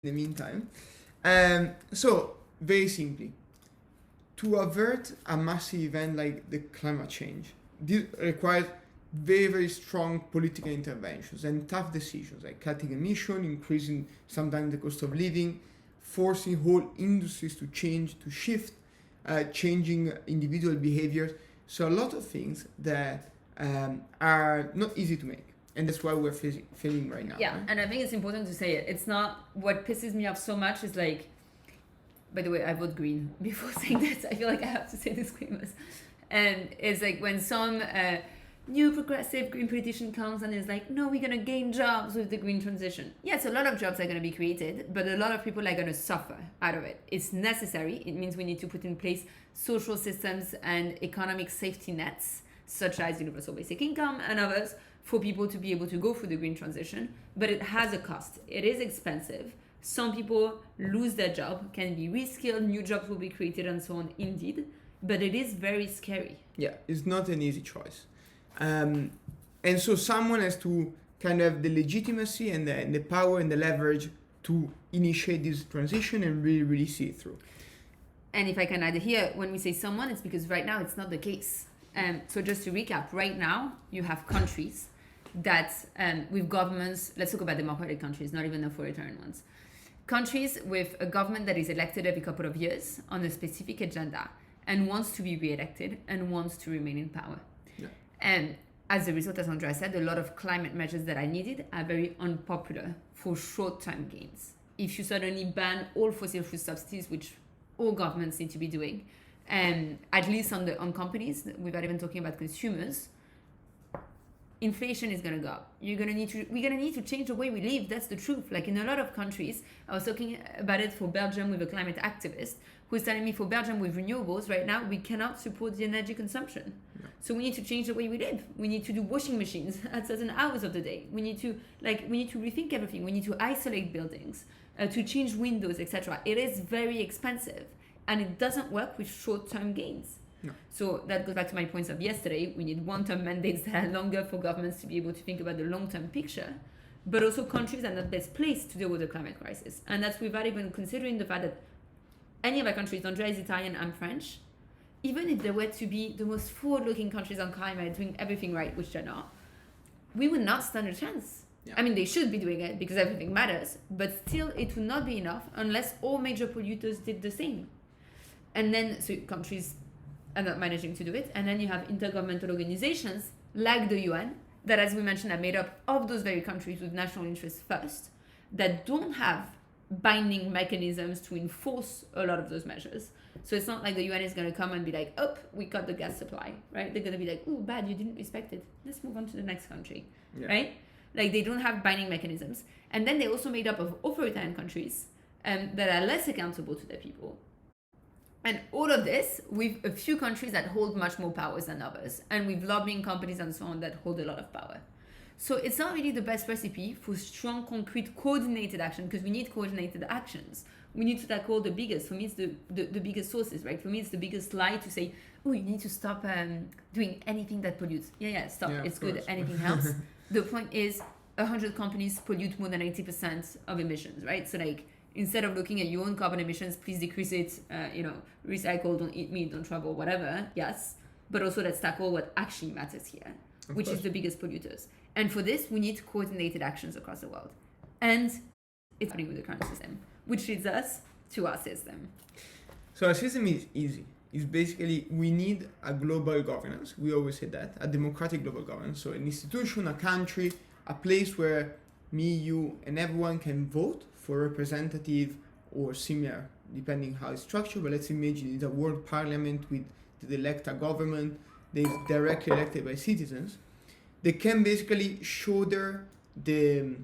in the meantime. So, very simply, to avert a massive event like the climate change, this requires very, very strong political interventions and tough decisions like cutting emission, increasing sometimes the cost of living, forcing whole industries to change, to shift, changing individual behaviors. So a lot of things that are not easy to make. And that's why we're feeling right now. Yeah, right? and I think it's important to say it. It's not, what pisses me off so much is like, by the way, I vote green before saying this. I feel like I have to say disclaimers. And it's like when some new progressive green politician comes and is like, no, we're going to gain jobs with the green transition. Yes, a lot of jobs are going to be created, but a lot of people are going to suffer out of it. It's necessary. It means we need to put in place social systems and economic safety nets, such as universal basic income and others, for people to be able to go through the green transition. But it has a cost. It is expensive. Some people lose their job, can be reskilled, new jobs will be created and so on, indeed. But it is very scary. Yeah, it's not an easy choice. And so someone has to kind of have the legitimacy and the power and the leverage to initiate this transition and really, really see it through. And if I can add here, when we say someone, it's because right now it's not the case. So just to recap, right now you have countries that, with governments, let's talk about democratic countries, not even authoritarian ones. Countries with a government that is elected every couple of years on a specific agenda and wants to be re-elected and wants to remain in power. Yeah. And as a result, as Andrea said, a lot of climate measures that are needed are very unpopular for short-term gains. If you suddenly ban all fossil fuel subsidies, which all governments seem to be doing, at least on companies, without even talking about consumers, inflation is going to go up. We're going to need to change the way we live. That's the truth. Like in a lot of countries, I was talking about it for Belgium with a climate activist who's telling me for Belgium with renewables right now, we cannot support the energy consumption. No. So we need to change the way we live. We need to do washing machines at certain hours of the day. We need to rethink everything. We need to isolate buildings, to change windows, etc. It is very expensive and it doesn't work with short-term gains. No. So that goes back to my points of yesterday. We need one-term mandates that are longer for governments to be able to think about the long-term picture, but also countries are not best placed to deal with the climate crisis. And that's without even considering the fact that any of our countries, Andrea is Italian, I'm French, even if they were to be the most forward-looking countries on climate, doing everything right, which they're not, we would not stand a chance. Yeah. I mean, they should be doing it because everything matters, but still it would not be enough unless all major polluters did the same. And then, so countries are not managing to do it. And then you have intergovernmental organizations like the UN that, as we mentioned, are made up of those very countries with national interests first, that don't have binding mechanisms to enforce a lot of those measures. So it's not like the UN is going to come and be like, oh, we cut the gas supply, right? They're going to be like, oh, bad, you didn't respect it. Let's move on to the next country, right? Like they don't have binding mechanisms. And then they're also made up of authoritarian countries that are less accountable to their people. And all of this with a few countries that hold much more powers than others, and with lobbying companies and so on that hold a lot of power. So it's not really the best recipe for strong, concrete, coordinated action, because we need coordinated actions. We need to tackle the biggest. For me, it's the biggest sources, right? For me, it's the biggest lie to say, oh, you need to stop doing anything that pollutes. Yeah, stop. Yeah, it's good. course. Anything else? The point is, 100 companies pollute more than 80% of emissions, right? So like, instead of looking at your own carbon emissions, please decrease it, recycle, don't eat meat, don't travel, whatever, yes. But also let's tackle what actually matters here, which is the biggest polluters. And for this, we need coordinated actions across the world. And it's happening with the current system, which leads us to our system. So our system is easy. It's basically, we need a global governance. We always say that, a democratic global governance. So an institution, a country, a place where me, you, and everyone can vote for representative or similar, depending how it's structured. But let's imagine it's a world parliament with the elected government that is directly elected by citizens. They can basically shoulder the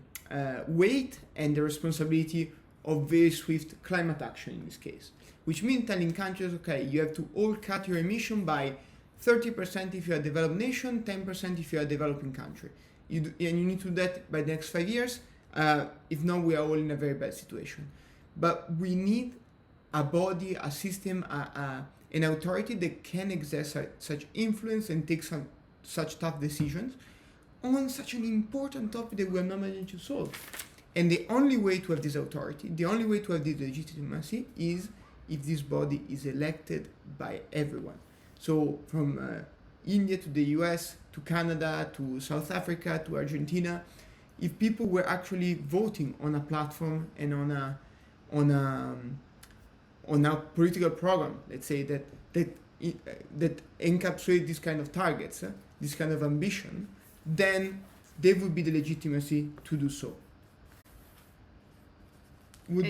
weight and the responsibility of very swift climate action in this case, which means telling countries, okay, you have to all cut your emission by 30% if you're a developed nation, 10% if you're a developing country. And you need to do that by the next 5 years. If not, we are all in a very bad situation. But we need a body, a system, an authority that can exert such influence and take such tough decisions on such an important topic that we're not managing to solve. And the only way to have this authority, the only way to have this legitimacy is if this body is elected by everyone. So from India to the US to Canada to South Africa to Argentina, if people were actually voting on a platform and on a political program, let's say that encapsulate this kind of targets, this kind of ambition, then there would be the legitimacy to do so. Would